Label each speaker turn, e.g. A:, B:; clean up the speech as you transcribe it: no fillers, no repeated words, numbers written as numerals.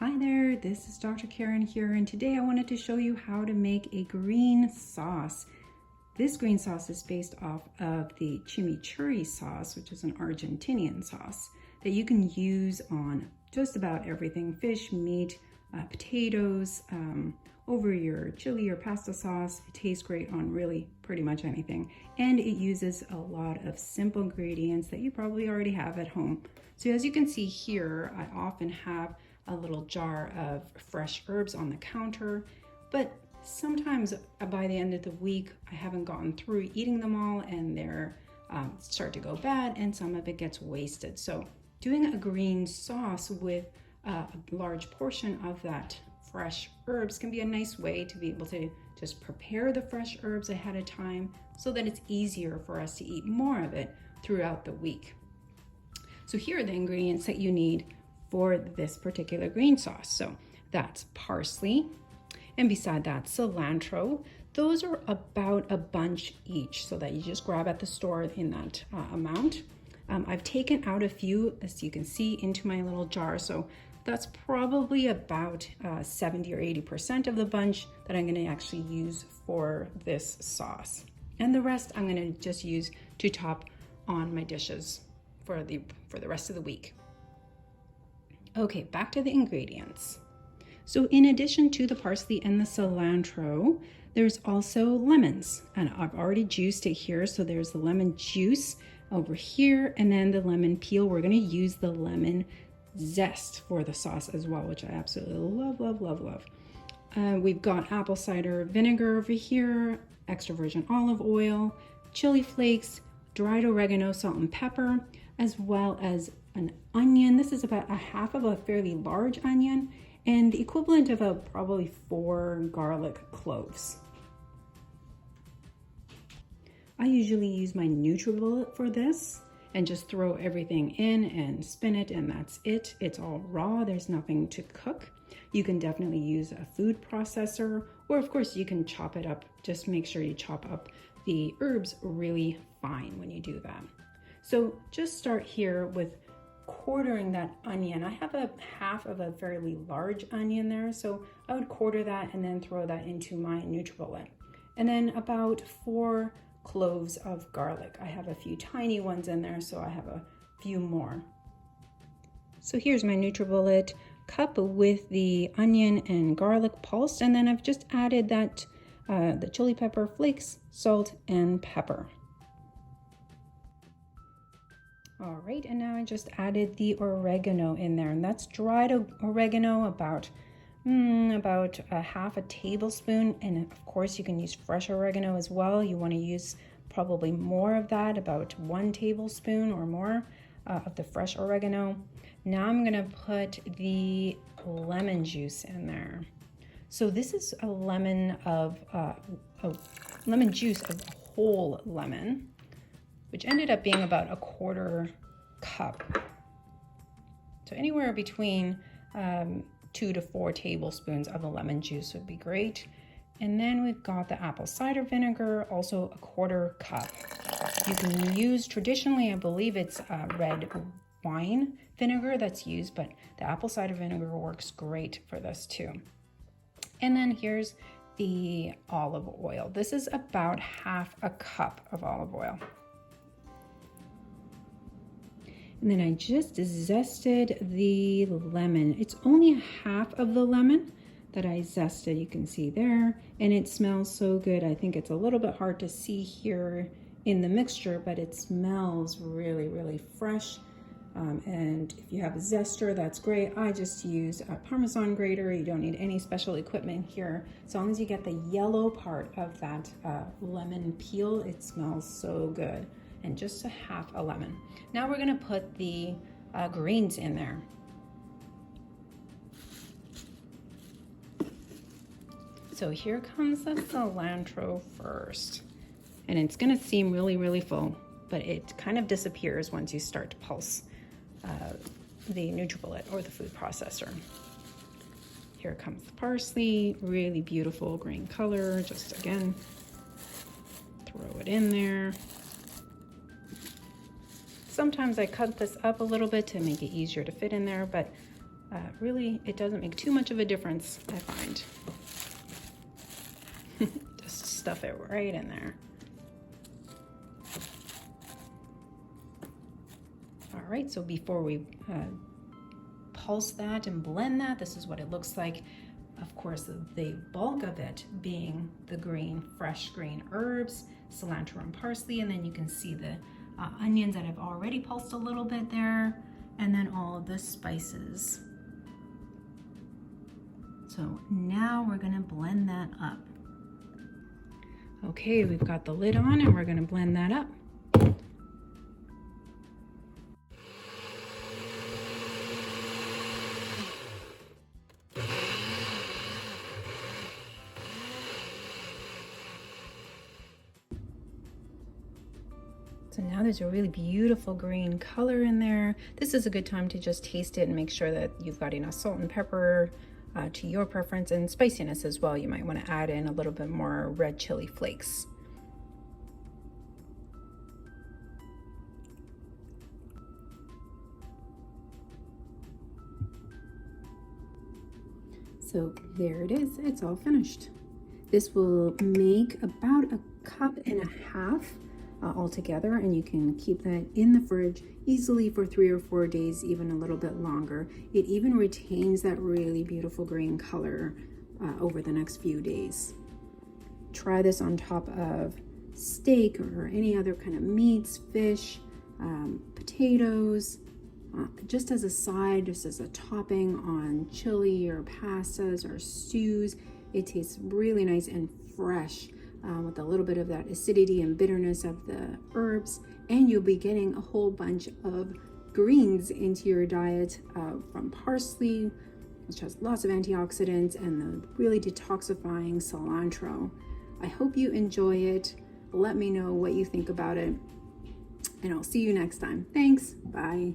A: Hi there, this is Dr. Carin here, and today I wanted to show you how to make a green sauce. This green sauce is based off of the chimichurri sauce, which is an Argentinian sauce that you can use on just about everything: fish, meat, potatoes, over your chili or pasta sauce. It tastes great on really pretty much anything, and it uses a lot of simple ingredients that you probably already have at home. So as you can see here, I often have a little jar of fresh herbs on the counter, but sometimes by the end of the week I haven't gotten through eating them all and they're start to go bad, and some of it gets wasted. So doing a green sauce with a large portion of that fresh herbs can be a nice way to be able to just prepare the fresh herbs ahead of time so that it's easier for us to eat more of it throughout the week. So here are the ingredients that you need for this particular green sauce. So that's parsley, and beside that cilantro. Those are about a bunch each, so that you just grab at the store in that amount. I've taken out a few, as you can see, into my little jar, so that's probably about 70 or 80% of the bunch that I'm going to actually use for this sauce, and the rest I'm going to just use to top on my dishes for the rest of the week. Okay, back to the ingredients. So in addition to the parsley and the cilantro, there's also lemons, and I've already juiced it here. So there's the lemon juice over here, and then the lemon peel. We're going to use the lemon zest for the sauce as well, which I absolutely love, love, love, love. We've got apple cider vinegar over here, extra virgin olive oil, chili flakes, dried oregano, salt and pepper, as well as an onion. This is about a half of a fairly large onion, and the equivalent of probably 4 garlic cloves. I usually use my NutriBullet for this and just throw everything in and spin it, and that's it. It's all raw, there's nothing to cook. You can definitely use a food processor, or of course you can chop it up. Just make sure you chop up the herbs really fine when you do that. So just start here with quartering that onion. I have a half of a fairly large onion there, so I would quarter that and then throw that into my NutriBullet. And then about 4 cloves of garlic. I have a few tiny ones in there, so I have a few more. So here's my NutriBullet cup with the onion and garlic pulsed, and then I've just added that the chili pepper flakes, salt, and pepper. All right, and now I just added the oregano in there, and that's dried oregano, about a half a tablespoon. And of course you can use fresh oregano as well. You want to use probably more of that, about 1 tablespoon or more of the fresh oregano. Now I'm gonna put the lemon juice in there. So this is a lemon juice of whole lemon, which ended up being about a 1/4 cup. So anywhere between 2 to 4 tablespoons of the lemon juice would be great. And then we've got the apple cider vinegar, also a 1/4 cup. You can use, traditionally, I believe it's red wine vinegar that's used, but the apple cider vinegar works great for this too. And then here's the olive oil. This is about half a cup of olive oil. And then I just zested the lemon. It's only half of the lemon that I zested, you can see there, and it smells so good. I think it's a little bit hard to see here in the mixture, but it smells really, really fresh. And if you have a zester, that's great. I just use a Parmesan grater. You don't need any special equipment here. As long as you get the yellow part of that lemon peel, it smells so good. And just a half a lemon. Now we're gonna put the greens in there. So here comes the cilantro first. And it's gonna seem really, really full, but it kind of disappears once you start to pulse the NutriBullet or the food processor. Here comes the parsley, really beautiful green color. Just again, throw it in there. Sometimes I cut this up a little bit to make it easier to fit in there, but Really, it doesn't make too much of a difference, I find. Just stuff it right in there. All right, so before we pulse that and blend that, this is what it looks like. Of course, the bulk of it being the green, fresh green herbs, cilantro and parsley, and then you can see the onions that have already pulsed a little bit there, and then all of the spices. So now we're gonna blend that up. Okay, we've got the lid on and we're gonna blend that up. So now there's a really beautiful green color in there. This is a good time to just taste it and make sure that you've got enough salt and pepper to your preference, and spiciness as well. You might want to add in a little bit more red chili flakes. So there it is, it's all finished. This will make about a cup and a half altogether, and you can keep that in the fridge easily for 3 or 4 days, even a little bit longer. It even retains that really beautiful green color over the next few days. Try this on top of steak or any other kind of meats, fish, potatoes, just as a side, just as a topping on chili or pastas or stews. It tastes really nice and fresh with a little bit of that acidity and bitterness of the herbs, and you'll be getting a whole bunch of greens into your diet from parsley, which has lots of antioxidants, and the really detoxifying cilantro. I hope you enjoy it. Let me know what you think about it, and I'll see you next time. Thanks. Bye.